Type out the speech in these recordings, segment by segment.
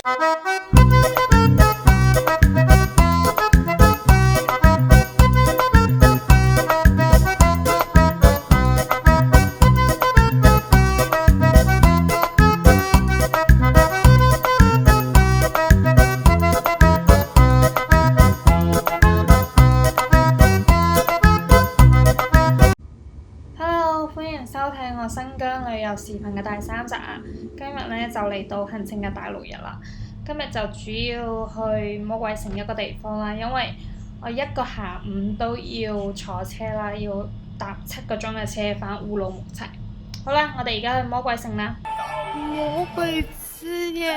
歡迎收睇我新疆旅遊視頻嘅第3集啊！今日咧就嚟到行程嘅第6日啦。今日就主要去魔鬼城一個地方啦，因為我一個下午都要坐車啦，要搭7個鐘嘅車返烏魯木齊。好啦，我哋而家去魔鬼城啦。魔鬼之夜。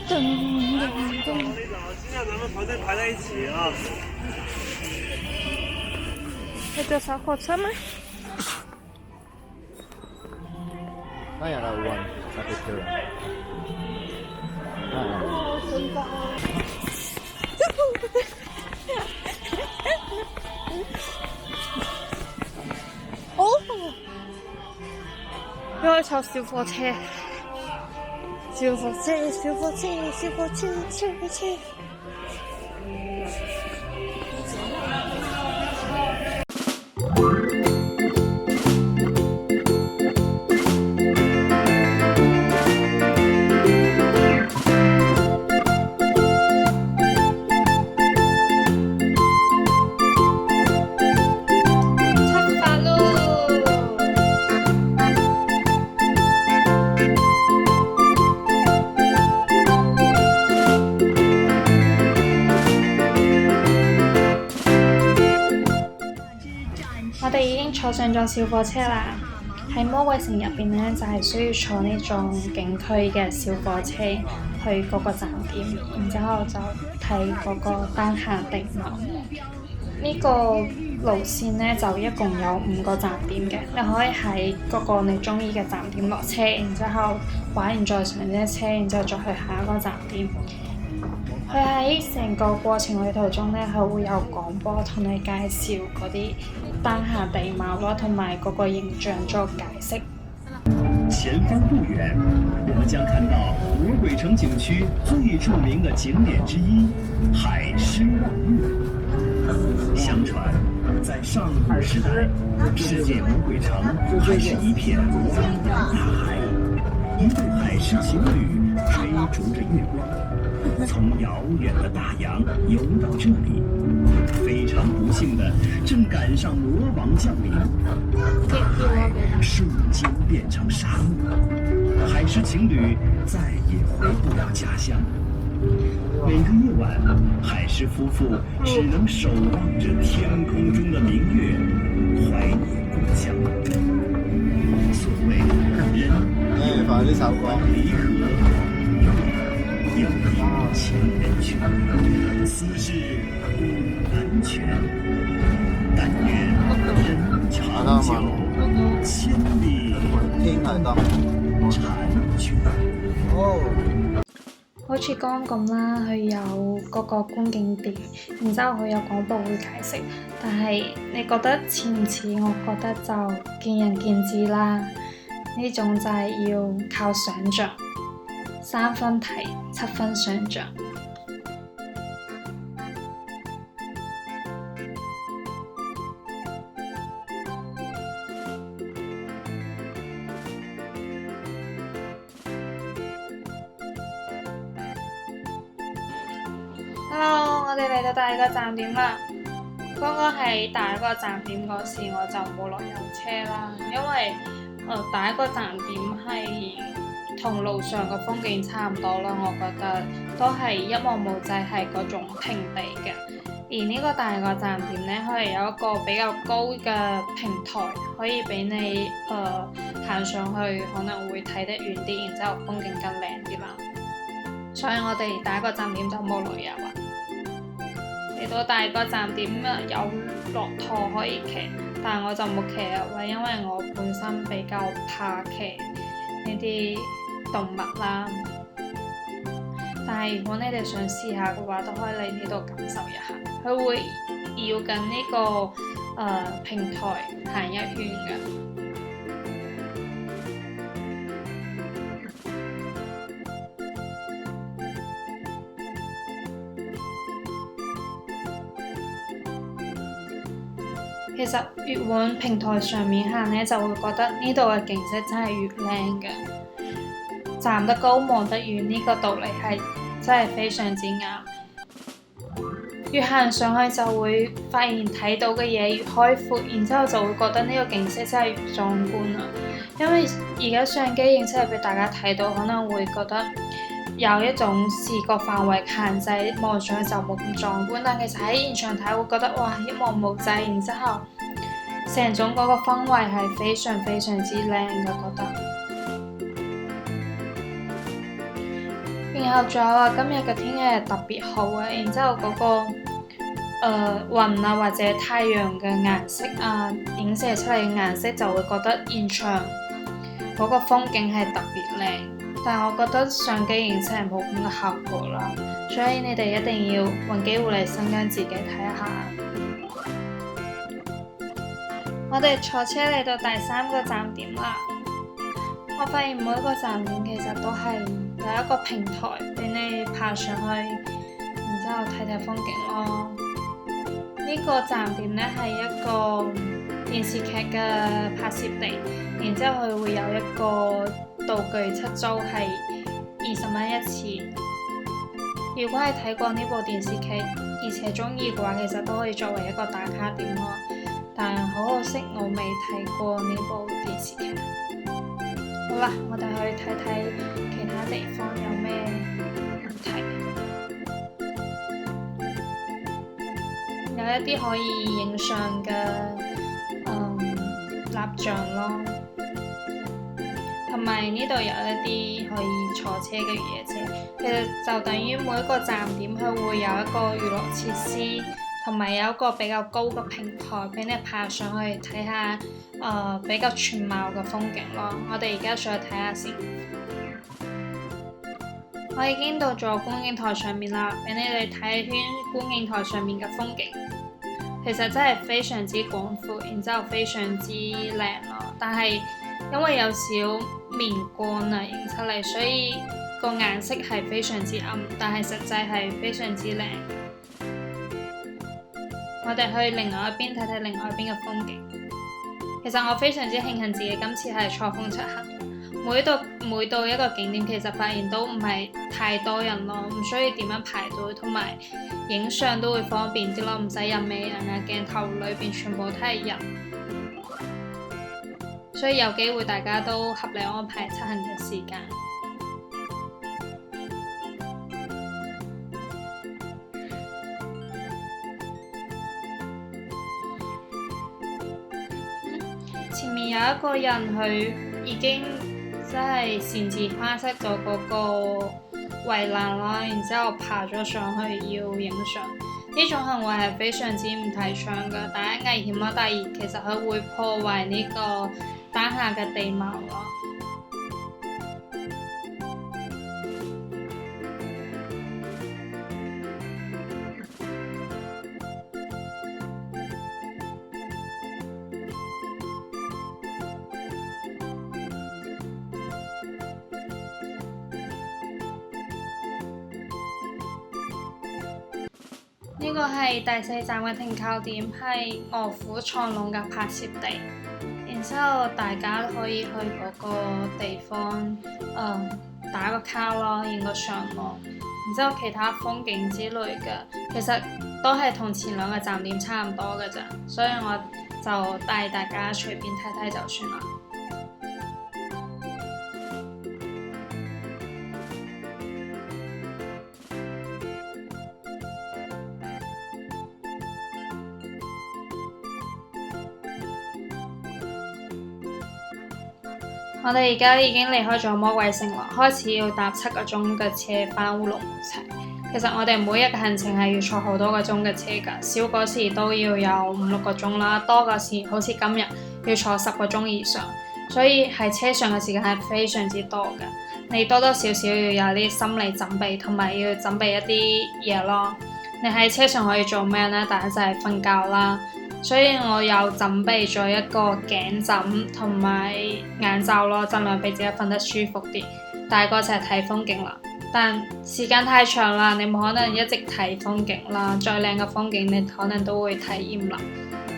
今天咱们团队排在一起啊！要坐小火車嗎？那樣啦，運特別漂亮。哦，要坐小火車。小火車，小火車，小火車，小火車。我哋已經坐上咗小火車啦，喺魔鬼城入邊呢，就係需要坐呢種景區嘅小火車去嗰個站點，然之後就睇嗰個丹霞地貌。呢個路線呢，就一共有5個站點嘅，你可以喺嗰個你中意嘅站點落車，然之後玩完再上呢車，然之後再去下一個站點。佢喺成個過程旅途中呢，佢會有廣播同你介紹嗰啲丹霞地貌咯，同埋嗰個形象做解釋。前方不遠，我們將看到魔鬼城景區最著名的景點之一——海獅望月。相傳，在上古時代，世界魔鬼城還是一片汪洋大海，一對海獅情侶追逐着月光。從遙遠的大洋游到這裡，非常不幸的，正趕上魔王降臨，大海瞬間變成沙漠，海獅情侶再也回不了家鄉。每個夜晚，海獅夫婦只能守望着天空中的明月，懷念故鄉。所謂人有離合。要有情人全，此事不安全。但願人長久，千里嬋娟。好似剛咁啦，佢有嗰個觀景點，然之後佢有廣播會解釋，但係你覺得似唔似？我覺得就見仁見智啦。呢種就係要靠想像。3分睇，7分想像。Hello， 我哋嚟到第2個站點啦。剛剛喺第1個站點嗰時，我就冇落油車啦，因為第1個站點係同路上嘅風景差唔多啦，我覺得都係一望無際，係嗰種平地嘅。而呢個第2個站點呢，佢係有一個比較高嘅平台，可以俾你行上去，可能會睇得遠啲，然之後風景更靚啲啦。所以我哋第1個站點就冇旅遊啦。嚟到第2個站點有駱駝可以騎，但係我就冇騎入啦，因為我本身比較怕騎呢啲動物啦，但係如果你哋想試下嘅話，都可以嚟呢度感受一下。佢會繞緊呢個平台行一圈嘅。其實越往平台上面行呢，就會覺得呢度嘅景色真係越靚嘅。站得高望得遠呢個道理係真係非常之啱。越行上去就會發現睇到嘅嘢越開闊，然之後就會覺得呢個景色真係越壯觀啦。因為而家相機影出嚟俾大家睇到，可能會覺得有一種視覺範圍限制，望上去就冇咁壯觀。但其實喺現場睇會覺得哇，一望無際，然之後成種嗰個氛圍係非常非常之靚嘅，覺得。然後仲有話今日嘅天氣係特別好嘅，然之後嗰個雲啊或者太陽嘅顏色啊，影射出嚟嘅顏色就會覺得現場嗰個風景係特別靚。但係我覺得相機影出嚟冇咁嘅效果啦，所以你哋一定要揾機會嚟新疆自己睇下。我哋坐車嚟到第3個站點啦，我發現每一個站點其實都係有一個平台俾你爬上去，然之後睇睇風景咯。呢個站點呢係一個電視劇嘅拍攝地，然之後佢會有一個道具出租係20蚊一次。如果係睇過呢部電視劇而且中意嘅話，其實都可以作為一個打卡點咯。但好可惜我未睇過呢部電視劇。好啦，我哋去睇睇其他地方有咩問題。有一啲可以影相嘅蠟像咯，同埋呢度有一啲可以坐車嘅越野車。其實就等於每一個站點佢會有一個娛樂設施，同埋有一個比較高嘅平台俾你爬上去睇下比較全貌嘅風景咯。我哋而家上去睇下先。我已經到咗觀景台上面啦，俾你哋睇一圈觀景台上面嘅風景。其實真係非常之廣闊，然之後非常之靚咯。但係因為有少面光啊影出嚟，所以個顏色係非常之暗，但係實際係非常之靚。我哋去另外一邊睇睇另外一邊嘅風景。其實我非常之慶幸自己今次係錯峰出行，每到一個景點，其實發現都唔係太多人咯，唔需要點樣排隊，同埋影相都會方便啲咯，唔使人尾人啊，鏡頭裏邊全部都係人，所以有機會大家都合理安排出行嘅時間。前面有一個人佢已經真係擅自跨出咗嗰個圍欄啦，然之後爬咗上去要影相。呢種行為係非常之唔提倡嘅，第一危險啦，第二其實佢會破壞呢個當下嘅地貌咯。呢個係第4站嘅停靠點，係臥虎藏龍嘅拍攝地。然之後大家可以去嗰個地方，打個卡咯，影個相咯。然之後其他風景之類嘅，其實都係同前2個站點差唔多嘅咋，所以我就帶大家隨便睇睇就算啦。我哋而家已經離開咗魔鬼城啦，開始要搭7個鐘嘅車返烏魯木齊。其實我哋每日嘅行程係要坐好多個鐘嘅車㗎，少嗰時都要有5-6個鐘啦，多嗰時好似今日要坐10個鐘以上，所以喺車上嘅時間係非常之多㗎。你多多少少要有啲心理準備，同埋要準備一啲嘢咯。你喺車上可以做咩呢？第一就係瞓覺啦，所以我又準備咗一個頸枕同埋眼罩咯，盡量俾自己瞓得舒服啲。第二個就係睇風景啦，但時間太長啦，你冇可能一直睇風景啦，再靚嘅風景你可能都會睇厭啦。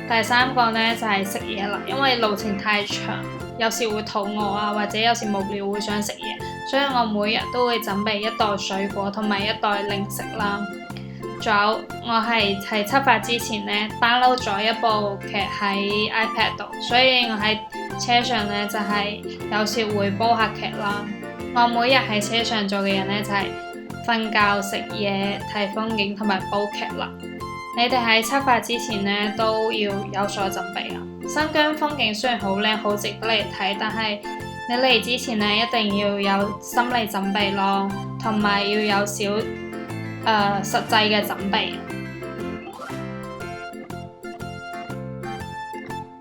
第三個呢，就係食嘢啦，因為路程太長，有時會肚餓啊，或者有時無聊會想食嘢，所以我每日都會準備一袋水果同埋一袋零食啦。仲有我係喺出發之前呢 download 咗一部劇喺 iPad 度，所以我喺車上呢，就係有時會煲下劇啦。我每日喺車上做嘅嘢呢，就係瞓覺、食嘢、睇風景同埋煲劇啦。你哋喺出發之前呢，都要有所準備啊！新疆風景雖然好靚，好值得嚟睇，但係你嚟之前呢，一定要有心理準備咯，同埋要有少實際嘅準備。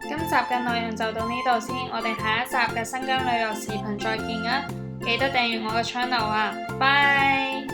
今集嘅內容就到呢度先，我哋下一集嘅新疆旅遊視頻再見啊！記得訂閱我嘅 channel 啊，拜。